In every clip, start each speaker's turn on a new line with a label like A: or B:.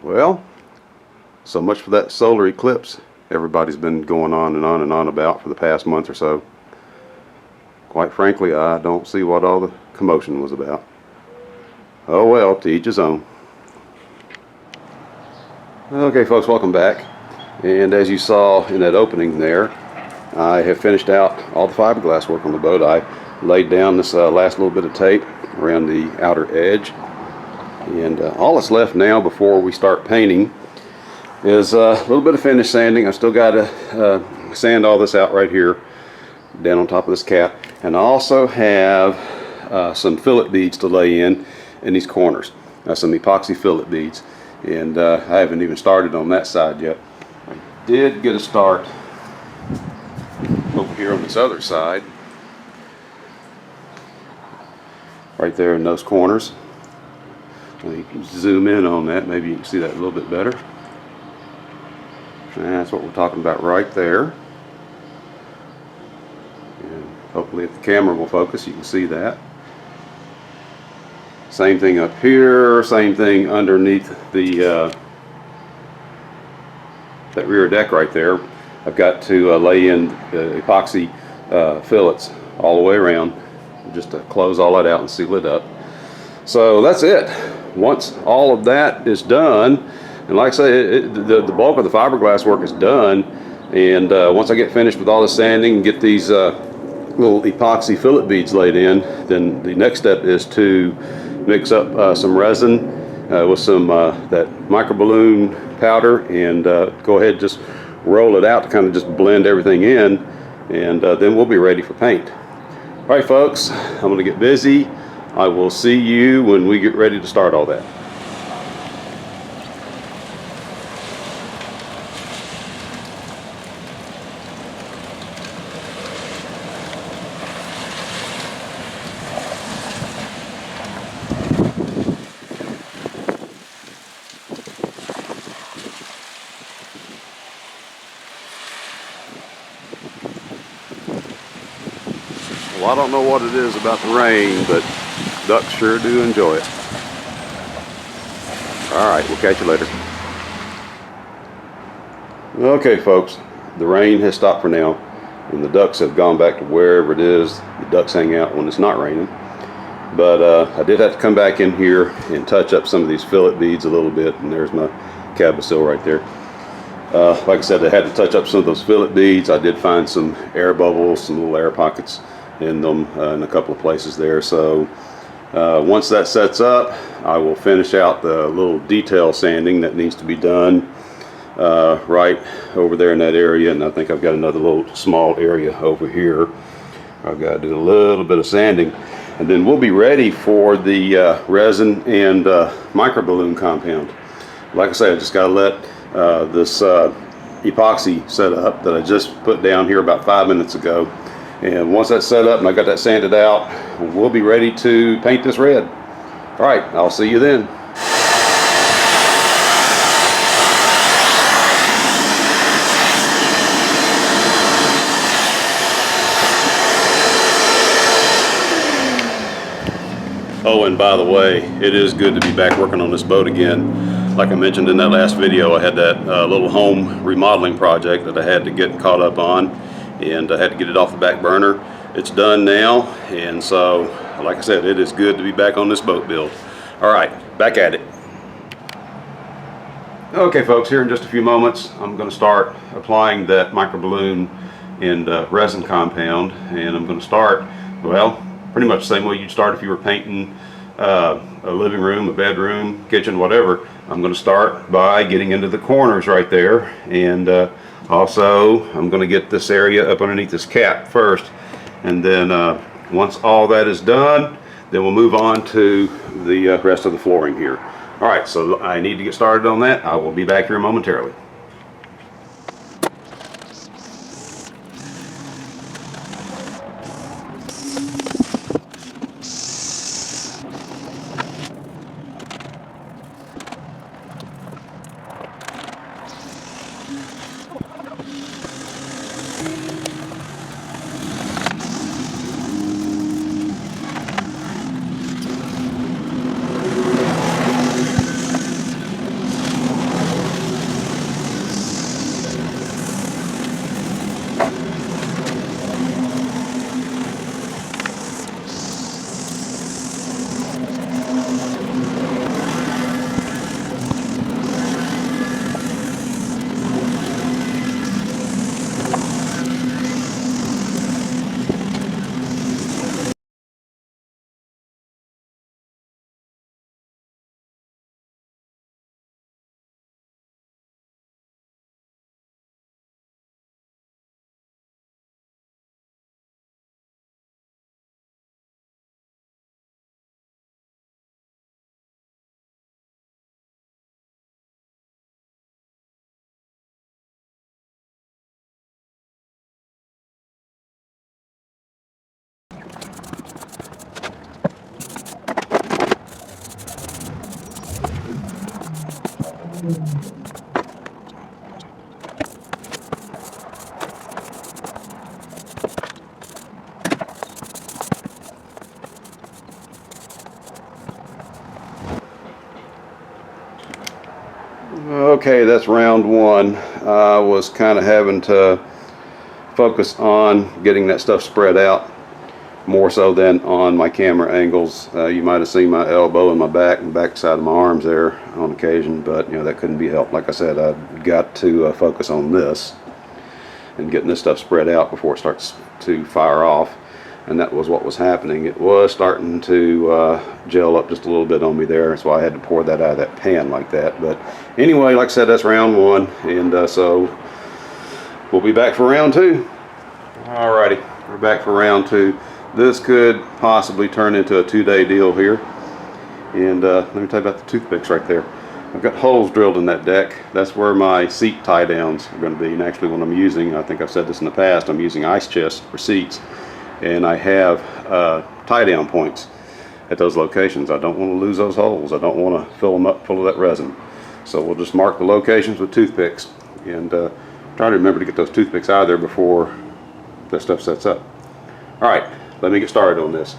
A: Well, so much for that solar eclipse everybody's been going on and on and on about for the past month or so. Quite frankly, I don't see what all the commotion was about. Oh well, to each his own. Okay folks, welcome back. And as you saw in that opening there, I have finished out all the fiberglass work on the boat. I laid down this last little bit of tape around the outer edge. And all that's left now before we start painting is a little bit of finish sanding. I still got to sand all this out right here down on top of this cap. And I also have some fillet beads to lay in these corners. Some epoxy fillet beads. And I haven't even started on that side yet. I did get a start over here on this other side. Right there in those corners. You can zoom in on that, maybe you can see that a little bit better. And that's what we're talking about right there. And hopefully if the camera will focus, you can see that. Same thing up here, same thing underneath the that rear deck right there. I've got to lay in epoxy fillets all the way around just to close all that out and seal it up. So that's it. Once all of that is done, and like I say, the bulk of the fiberglass work is done, and once I get finished with all the sanding and get these little epoxy fillet beads laid in, then the next step is to mix up some resin with some that microballoon powder, and go ahead and just roll it out to kind of just blend everything in, and then we'll be ready for paint. All right folks, I'm going to get busy. I will see you when we get ready to start all that. Well, I don't know what it is about the rain, but ducks sure do enjoy it. Alright, we'll catch you later. Okay folks, the rain has stopped for now, and the ducks have gone back to wherever it is the ducks hang out when it's not raining. But I did have to come back in here and touch up some of these fillet beads a little bit, and there's my cabosil right there. Like I said, I had to touch up some of those fillet beads. I did find some air bubbles, some little air pockets in them in a couple of places there. So once that sets up, I will finish out the little detail sanding that needs to be done right over there in that area, and I think I've got another little small area over here I've got to do a little bit of sanding, and then we'll be ready for the resin and microballoon compound. Like I said, I just got to let this epoxy set up that I just put down here about 5 minutes ago. And once that's set up and I got that sanded out, we'll be ready to paint this red. All right, I'll see you then. Oh, and by the way, it is good to be back working on this boat again. Like I mentioned in that last video, I had that little home remodeling project that I had to get caught up on, and I had to get it off the back burner. It's done now, and so like I said, it is good to be back on this boat build. All right, back at it. Okay folks, here in just a few moments I'm going to start applying that microballoon and resin compound, and I'm going to start, well, pretty much the same way you'd start if you were painting a living room, a bedroom, kitchen, whatever. I'm going to start by getting into the corners right there, and also I'm going to get this area up underneath this cap first, and then once all that is done, then we'll move on to the rest of the flooring here. All right, so I need to get started on that. I will be back here momentarily. Okay, that's round one. I was kind of having to focus on getting that stuff spread out more so than on my camera angles. You might have seen my elbow and my back and back side of my arms there on occasion, but you know, that couldn't be helped. Like I said, I've got to focus on this and getting this stuff spread out before it starts to fire off. And that was what was happening. It was starting to gel up just a little bit on me there. That's why I had to pour that out of that pan like that. But anyway, like I said, that's round one. And so we'll be back for round two. Alrighty, we're back for round two. This could possibly turn into a 2-day deal here. And let me tell you about the toothpicks right there. I've got holes drilled in that deck. That's where my seat tie downs are going to be. And actually when I'm using, I think I've said this in the past, I'm using ice chests for seats. And I have tie down points at those locations. I don't want to lose those holes. I don't want to fill them up full of that resin. So we'll just mark the locations with toothpicks and try to remember to get those toothpicks out of there before that stuff sets up. All right, let me get started on this.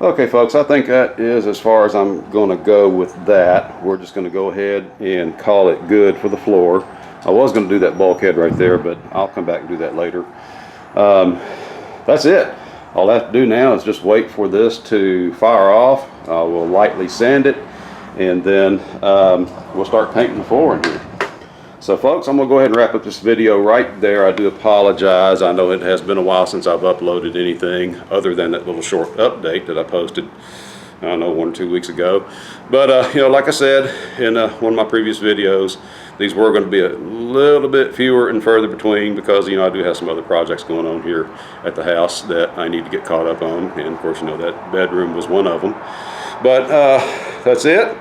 A: Okay folks, I think that is as far as I'm going to go with that. We're just going to go ahead and call it good for the floor. I was going to do that bulkhead right there, but I'll come back and do that later. That's it. All I have to do now is just wait for this to fire off. We'll lightly sand it, and then we'll start painting the floor in here. So folks, I'm going to go ahead and wrap up this video right there. I do apologize. I know it has been a while since I've uploaded anything other than that little short update that I posted, I don't know, 1 or 2 weeks ago. But, you know, like I said in one of my previous videos, these were going to be a little bit fewer and further between because, you know, I do have some other projects going on here at the house that I need to get caught up on. And, of course, you know, that bedroom was one of them. But that's it.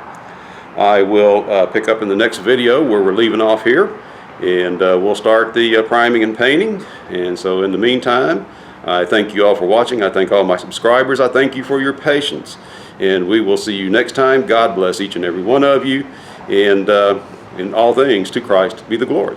A: I will pick up in the next video where we're leaving off here, and we'll start the priming and painting. And so in the meantime, I thank you all for watching. I thank all my subscribers. I thank you for your patience, and we will see you next time. God bless each and every one of you, and in all things to Christ be the glory.